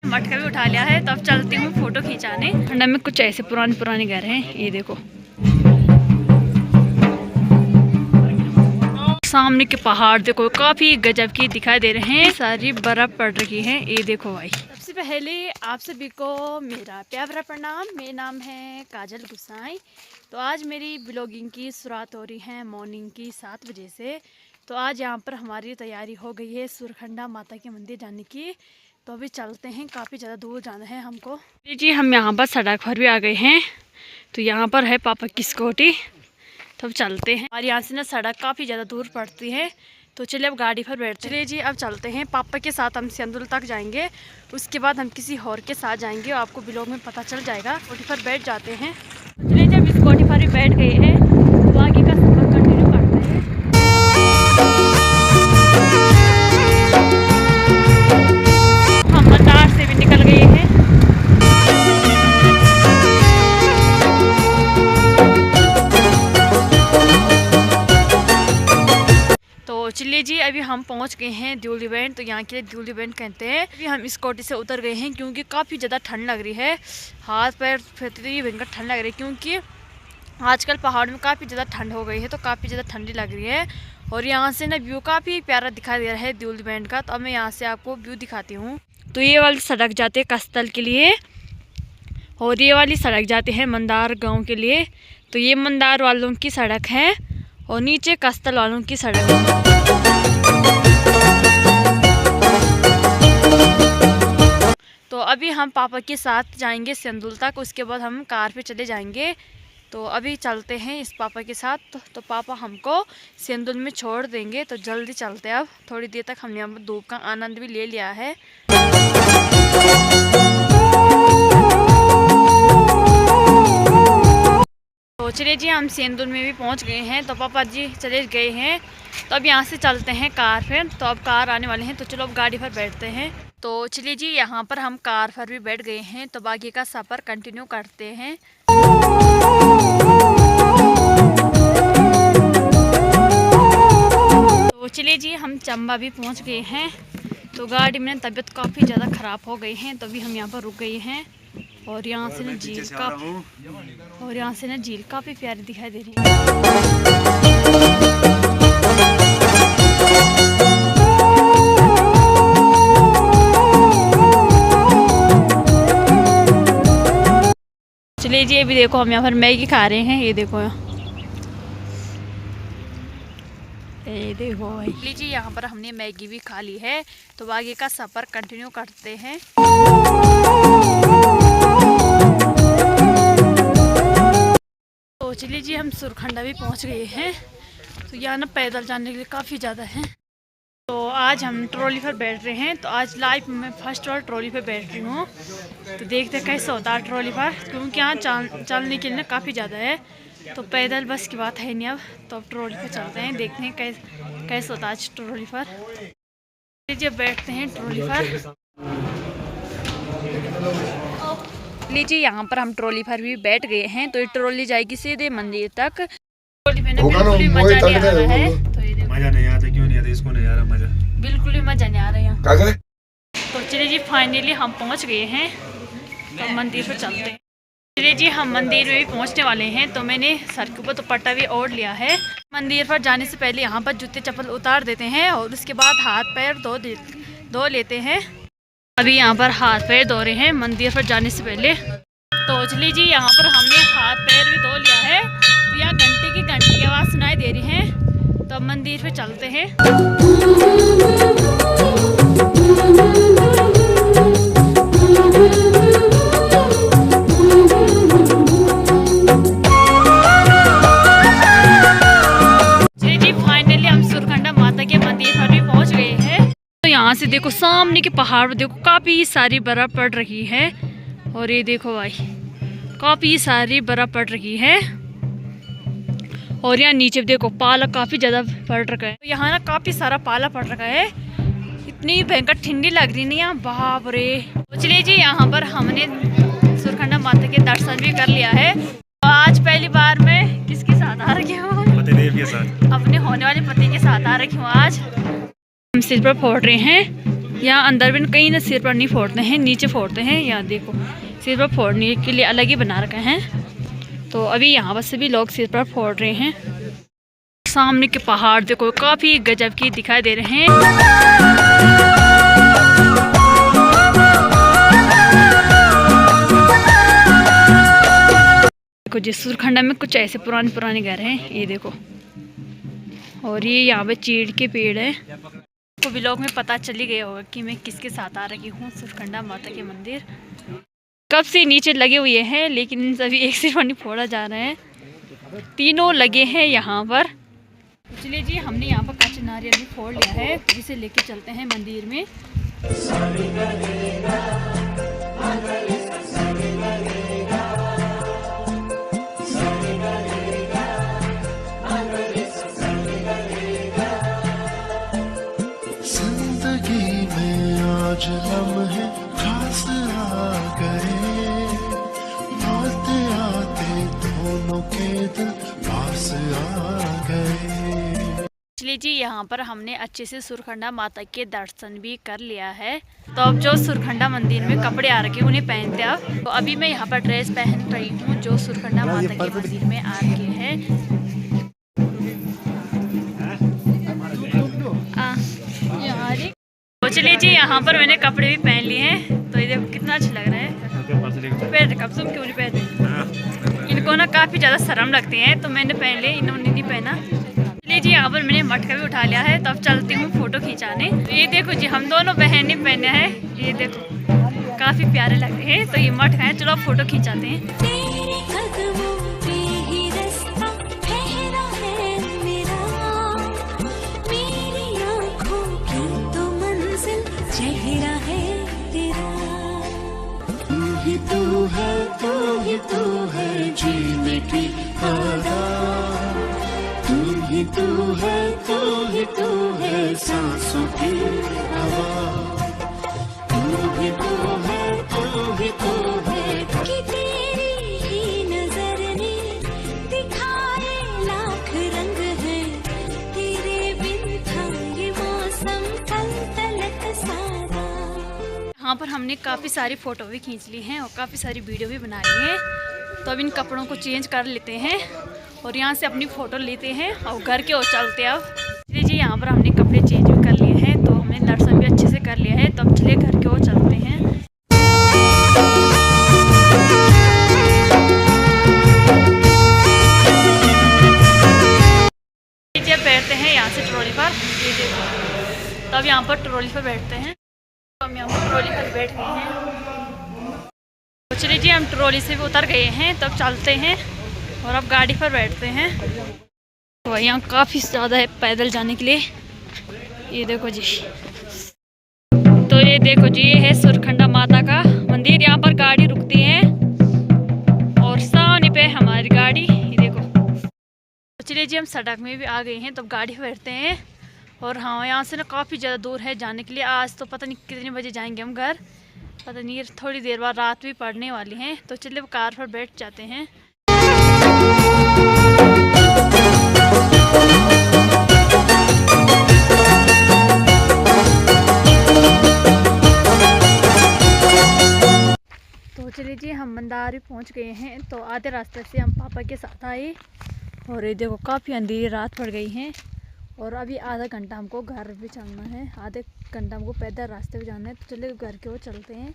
मटका भी उठा लिया है, तो अब चलती हूँ फोटो खिंचाने। ठंडा में कुछ ऐसे पुराने घर हैं, ये देखो सामने के पहाड़ देखो काफी गजब की दिखाई दे रहे हैं, सारी बर्फ पड़ रही है, ये देखो भाई। सबसे पहले आप सभी को मेरा प्यारा प्रणाम। मेरा नाम है काजल गुसाई। तो आज मेरी ब्लॉगिंग की शुरुआत हो रही है मॉर्निंग की 7 बजे से। तो आज यहाँ पर हमारी तैयारी हो गई है सुरखंडा माता के मंदिर जाने की। तो अभी चलते हैं, काफ़ी ज़्यादा दूर जाना है हमको। जी हम यहाँ पर सड़क पर भी आ गए हैं। तो यहाँ पर है पापा की स्कूटी, तो अब चलते हैं। और यहाँ से ना सड़क काफ़ी ज़्यादा दूर पड़ती है, तो चलिए अब गाड़ी पर बैठते हैं। चलिए जी अब चलते हैं। पापा के साथ हम सिंदुल तक जाएंगे, उसके बाद हम किसी और के साथ जाएंगे, आपको ब्लॉग में पता चल जाएगा। स्कूटी पर बैठ जाते हैं। चलिए जब स्कूटी पर भी बैठ गए हैं, तो आगे का सफ़र कंटिन्यू करते हैं। हम मंदार से भी निकल गए हैं। चलिए जी अभी हम पहुंच गए हैं ड्यूली बैंड। तो यहाँ के ड्यूली बैंड कहते हैं। अभी हम स्कूटी से उतर गए हैं, क्योंकि काफ़ी ज़्यादा ठंड लग रही है। हाथ पैर फिरती भयंकर ठंड लग रही है, क्योंकि आजकल पहाड़ में काफ़ी ज़्यादा ठंड हो गई है, तो काफ़ी ज़्यादा ठंडी लग रही है। और यहाँ से ना व्यू काफ़ी प्यारा दिखाई दे रहा है ड्यूली बैंड का। तो अब मैं यहाँ से आपको व्यू दिखाती हूँ। तो ये वाली सड़क जाते हैं कस्तल के लिए, और ये वाली सड़क जाते हैं मंदार गाँव के लिए। तो ये मंदार वालों की सड़क है, और नीचे कस्तल वालों की सड़क है। तो अभी हम पापा के साथ जाएंगे सिंदुल तक, उसके बाद हम कार पे चले जाएंगे। तो अभी चलते हैं इस पापा के साथ। तो पापा हमको सिंदुल में छोड़ देंगे, तो जल्दी चलते हैं। अब थोड़ी देर तक हमने यहाँ पर धूप का आनंद भी ले लिया है। तो चलिए जी हम सिंदुल में भी पहुंच गए हैं। तो पापा जी चले गए हैं, तो अब यहाँ से चलते हैं कार पर। तो अब कार आने वाले हैं, तो चलो अब गाड़ी पर बैठते हैं। तो चलिए जी यहाँ पर हम कार पर भी बैठ गए हैं, तो बाकी का सफ़र कंटिन्यू करते हैं। तो चलिए जी हम चंबा भी पहुँच गए हैं। तो गाड़ी में तबीयत काफ़ी ज़्यादा ख़राब हो गई है, तो अभी हम यहाँ पर रुक गए हैं। और यहाँ से ना झील काफ़ी प्यारी दिखाई दे रही है। चलिए जी अभी देखो हम यहाँ पर मैगी खा रहे हैं, ये देखो ये देखो भाई जी यहाँ पर हमने मैगी भी खा ली है। तो आगे का सफ़र कंटिन्यू करते हैं। तो चलिए जी हम सुरखंडा भी पहुँच गए हैं। तो यहाँ ना पैदल जाने के लिए काफ़ी ज़्यादा है। तो आज हम ट्रॉली पर बैठ रहे हैं। तो आज लाइफ में फर्स्ट बार ट्रॉली पर बैठ रही हूँ। तो देखते कैसे होता है ट्रॉली पर, क्योंकि यहाँ चलने के लिए काफ़ी ज़्यादा है, तो पैदल बस की बात है नहीं अब। तो अब ट्रॉली पर चलते हैं, देखते हैं कैसे होता है आज ट्रॉली पर। जब बैठते हैं ट्रॉली पर, लीजिए यहाँ पर हम ट्रॉली पर भी बैठ गए हैं। तो ये ट्रॉली जाएगी सीधे मंदिर तक। ट्रॉली में बिल्कुल भी मजा नहीं आ रहा है। तो मजा नहीं आता, क्यों नहीं आता? इसको नहीं आ रहा मजा, बिल्कुल भी मजा नहीं आ रहा है। तो चलिए जी फाइनली हम पहुंच गए हैं, तो मंदिर पर चलते हैं। चलिए जी हम मंदिर में भी पहुंचने वाले हैं। तो मैंने सर के ऊपर दुपट्टा भी ओढ़ लिया है। मंदिर पर जाने से पहले यहाँ पर जूते चप्पल उतार देते हैं, और उसके बाद हाथ पैर धो लेते हैं। अभी यहाँ पर हाथ पैर धो रहे हैं मंदिर पर जाने से पहले। तो चलिए जी यहाँ पर हमने हाथ पैर भी धो लिया है। तो यहाँ घंटे की आवाज़ सुनाई दे रही है। तो अब मंदिर पे चलते हैं। जी फाइनली हम सुरखंडा माता के मंदिर पर भी पहुंच गए हैं। तो यहाँ से देखो सामने के पहाड़ पर देखो काफ़ी सारी बर्फ़ पड़ रही है। और ये देखो भाई काफ़ी सारी बर्फ़ पड़ रही है। और यहाँ नीचे देखो पाला काफ़ी ज़्यादा पड़ रखा है। यहाँ ना काफ़ी सारा पाला पड़ रखा है, इतनी भयंकर ठंडी लग रही नहीं यहाँ, बाप रे। तो चलिए जी यहाँ पर हमने सुरखंडा माता के दर्शन भी कर लिया है। तो आज पहली बार मैं किसके साथ आ रही हूँ? पतिदेव के साथ, अपने होने वाले पति के साथ आ रही हूँ। आज हम सिर पर फोड़ रहे हैं यहाँ अंदर भी कहीं ना सिर पर नहीं फोड़ते हैं, नीचे फोड़ते हैं। यहाँ देखो सिर पर फोड़ने के लिए अलग ही बना रखा है। तो अभी यहाँ पर सभी लोग सिर पर फोड़ रहे हैं। सामने के पहाड़ देखो काफ़ी गजब की दिखाई दे रहे हैं। देखो जी सुरखंडा में कुछ ऐसे पुराने घर हैं, ये देखो। और ये यहाँ पे चीड़ के पेड़ है। तो व्लॉग में पता चली गया होगा कि मैं किसके साथ आ रही हूँ सुरखंडा माता के मंदिर। कब से नीचे लगे हुए हैं लेकिन सभी एक सिर्फ नहीं फोड़ा जा रहे हैं, तीनों लगे हैं यहाँ पर। चलिए जी हमने यहाँ पर कच्चा नारियल भी फोड़ लिया है, तो इसे लेके चलते हैं मंदिर में। आज लम्हे खास आ गए, आते आते दोनों के दिल पास आ गए। चलिए जी यहाँ पर हमने अच्छे से सुरखंडा माता के दर्शन भी कर लिया है। तो अब जो सुरखंडा मंदिर में कपड़े आ रखे उन्हें पहनते अब। तो अभी मैं यहाँ पर ड्रेस पहन रही हूँ जो सुरखंडा माता के मंदिर में आ रखे है। तो चलिए जी यहाँ पर मैंने कपड़े भी पहन लिए हैं। तो ये देखो कितना अच्छा लग रहा है। पहन कब तुम क्यों नहीं पहनते? इनको ना काफ़ी ज़्यादा शर्म लगती है तो मैंने पहन लिया, इन्होंने नहीं पहना। चलिए जी यहाँ पर मैंने मटका भी उठा लिया है। तो अब चलती हूँ फ़ोटो खिंचाने। तो ये देखो जी हम दोनों बहन ने पहने हैं, ये देखो काफ़ी प्यारे लग रहे हैं। तो ये मटका है, चलो अब फ़ोटो खिंचाते हैं। तू है जीने की आदत, तू है सांसों की हवा, तू है कि तेरी ही नजर ने दिखाए लाख रंग है, तेरे बिन था ये मौसम कल तलक सारा। यहाँ पर हमने काफ़ी सारी फ़ोटो भी खींच ली हैं और काफ़ी सारी वीडियो भी बना ली हैं। तो अब इन कपड़ों को चेंज कर लेते हैं और यहाँ से अपनी फ़ोटो लेते हैं और घर के ओर चलते हैं। अब चलिए जी यहाँ पर हमने कपड़े चेंज भी कर लिए हैं, तो हमने दर्शन भी अच्छे से कर लिया है। तो अब चलिए घर के ओर चलते हैं। जब बैठते हैं यहाँ से ट्रॉली पर, ये देखो। तब यहाँ पर ट्रॉली पर बैठते हैं। तो हम यहाँ पर ट्रॉली पर बैठ गए हैं। तो चलिए जी हम ट्रॉली से भी उतर गए हैं। तब चलते हैं और अब गाड़ी पर बैठते हैं। तो यहाँ काफ़ी ज़्यादा है पैदल जाने के लिए, ये देखो जी। तो ये देखो जी ये है सुरखंडा माता का मंदिर। यहाँ पर गाड़ी रुकती है और सामने पे हमारी गाड़ी, ये देखो। तो चलिए जी हम सड़क में भी आ गए हैं। तब गाड़ी पर बैठते हैं और हाँ यहाँ से ना काफ़ी ज़्यादा दूर है जाने के लिए। आज तो पता नहीं कितने बजे जाएंगे हम घर, पता नहीं, थोड़ी देर बाद रात भी पड़ने वाली है। तो चलिए कार पर बैठ जाते हैं। तो चलिए जी हम मंदार भी पहुंच गए हैं। तो आधे रास्ते से हम पापा के साथ आए और ये देखो काफ़ी अंधेरी रात पड़ गई है और अभी आधा घंटा हमको घर भी चलना है, आधे घंटा हमको पैदल रास्ते पे जाना है। तो चलिए घर की ओर चलते हैं।